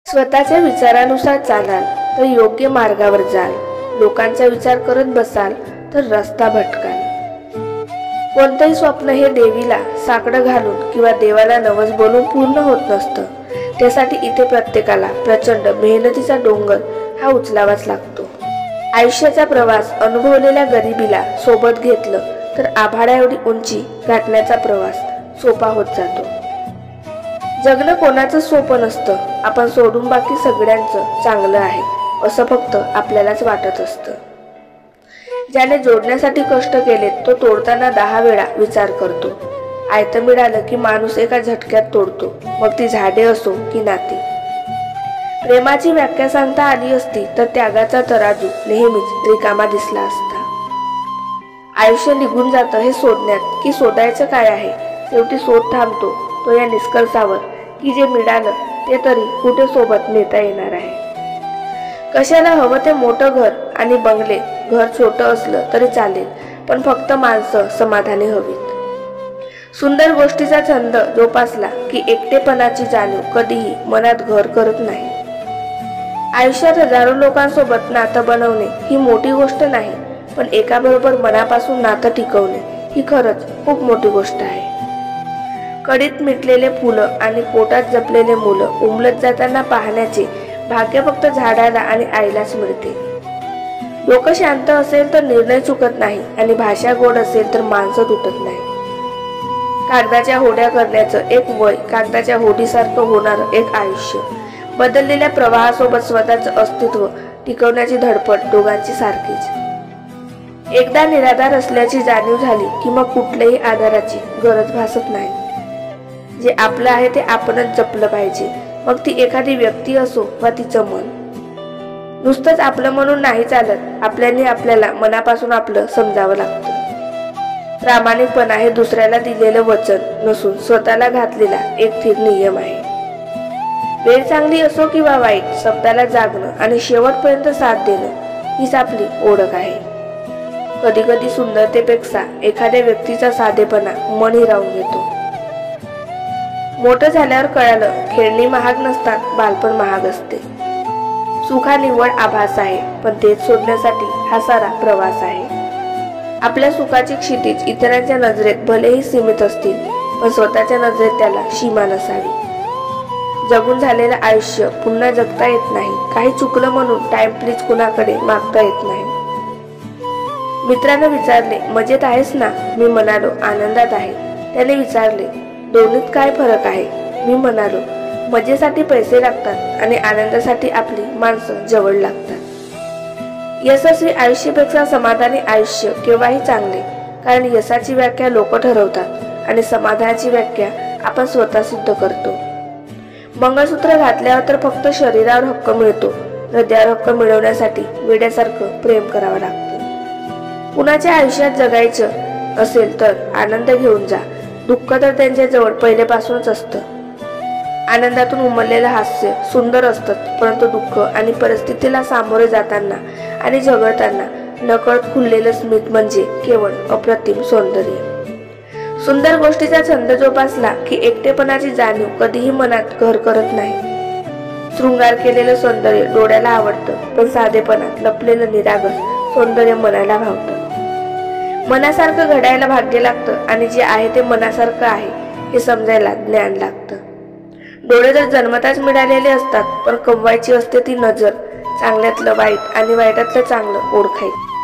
स्वतःच्या विचारानुसार चालाल तर योग्य मार्गावर जाल, लोकांचा विचार करत बसाल तर रस्ता भटकाल। कोणतेही स्वप्न हे देवीला साकडं घालून किंवा देवाला नवस बोलून पूर्ण होत नसतं। त्यासाठी इथे प्रत्येकाला प्रचंड मेहनतीचा डोंगर हा उचलावाच लागतो। आयुष्याचा प्रवास अनुभवलेल्या गरिबीला सोबत घेतलं तर आभाळा एवढी उंची गाठण्याचा प्रवास सोपा होत जातो। जगणं कोणाचं सोपं नसतं। आपण सोडून बाकी सगळ्यांचं चांगलं आहे असं फक्त आपल्यालाच वाटत असतं। ज्याने जोडण्यासाठी कष्ट केले तो तोडताना 10 वेळा विचार करतो। आयतं मिळालं की माणूस एका झटक्यात तोडतो, मग ती झाडे असो की नाती। प्रेमाची व्याख्या सांगता आली असती तर त्यागाचा तराजू नेहमीच रिकामा दिसला असता। आयुष्य निघून जातं हे शोधण्यात की शोधायचं काय आहे, शेवटी शोध थांबतो तो या निष्कर्षावर की जे मिळालं ते तरी कुठे सोबत नेता येणार आहे। कशाला हवं ते मोठं घर आणि बंगले, घर छोटं असलं तरी चालेल पण फक्त माणसं समाधानी हवीत। सुंदर गोष्टीचा छंद जोपासला की एकटेपणाची जाणीव कधीही मनात घर करत नाही। आयुष्यात हजारो लोकांसोबत नातं बनवणे ही मोठी गोष्ट नाही, पण एकाबरोबर मनापासून नातं टिकवणे ही खरंच खूप मोठी गोष्ट आहे। कडीत मिटलेले फुलं आणि पोटात जपलेले मुलं उमलत जाताना पाहण्याचे भाग्य फक्त झाडाला आणि आईलाच मिळते। डोकं शांत असेल तर निर्णय चुकत नाही आणि भाषा गोड असेल तर माणसं तुटत नाही। कागदाच्या होड्या करण्याचं एक वय, कागदाच्या होडीसारखं होणारं एक आयुष्य, बदललेल्या प्रवाहासोबत स्वतःचं अस्तित्व टिकवण्याची धडपड दोघांची सारखीच। एकदा निराधार असल्याची जाणीव झाली की मग कुठल्याही आधाराची गरज भासत नाही। जे आपलं आहे ते आपणच जपलं पाहिजे, मग ती एखादी व्यक्ती असो वा तिचं मन। नुसतंच आपलं म्हणून नाही चालत, आपल्याने आपल्याला मनापासून आपलं समजावं लागतं। प्रामाणिकपणा हे दुसऱ्याला दिलेलं वचन नसून स्वतःला घातलेला एक स्थिर नियम आहे। वेळ चांगली असो किंवा वाईट, शब्दाला जागणं आणि शेवटपर्यंत साथ देणं हीच आपली ओळख आहे। कधी कधी सुंदरतेपेक्षा एखाद्या व्यक्तीचा साधेपणा मन हिरावून घेतो। मोठं झाल्यावर कळालं खेळणी महाग नसतात, बालपण महाग असते। सुख हा निव्वळ आभास आहे, पण तेच शोधण्यासाठी हा सारा प्रवास आहे। आपल्या सुखाची क्षितिज इतरांच्या नजरेत भलेही सीमित असतील, पण स्वतःच्या नजरेत त्याला सीमा नसावी। जगून झालेलं आयुष्य पुन्हा जगता येत नाही, काही चुकलं म्हणून टाइम प्लीज कुणाकडे मागता येत नाही। मित्रानं विचारले मजेत आहेस ना, मी म्हणालो आनंदात आहे। त्याने विचारले दोन्हीत काय फरक आहे, मी म्हणालो मजेसाठी पैसे लागतात आणि आनंदासाठी आपली माणसं जवळ लागतात। यशस्वी आयुष्यापेक्षा समाधानी आयुष्य केव्हाही चांगले, कारण यशाची व्याख्या लोक ठरवतात आणि समाधानाची व्याख्या आपण स्वतः सिद्ध करतो। मंगळसूत्र घातल्यावर तर फक्त शरीरावर हक्क मिळतो, हृदयावर हक्क मिळवण्यासाठी वेड्यासारखं प्रेम करावं लागतं। कुणाच्या आयुष्यात जगायचं असेल तर आनंद घेऊन जा, दुःख तर त्यांच्या जवळ पहिल्यापासूनच असतं। आनंदातून उमललेलं हास्य सुंदर असतं, परंतु दुःख आणि परिस्थितीला सामोरे जाताना आणि झगडताना नकळत खुललेलं स्मित म्हणजे केवळ अप्रतिम सौंदर्य। सुंदर गोष्टीचा छंद जोपासला की एकटेपणाची जाणीव कधीही मनात घर करत नाही। शृंगार केलेलं सौंदर्य डोळ्याला आवडतं, पण साधेपणात लपलेलं निरागस सौंदर्य मनाला भावतं। मनासारखं घडायला भाग्य लागतं आणि जे आहे ते मनासारखं आहे हे समजायला ज्ञान लागतं। डोळे तर जन्मताच मिळालेले असतात, पण कमवायची असते ती नजर, चांगल्यातलं वाईट आणि वाईटातलं चांगलं ओळखायचं।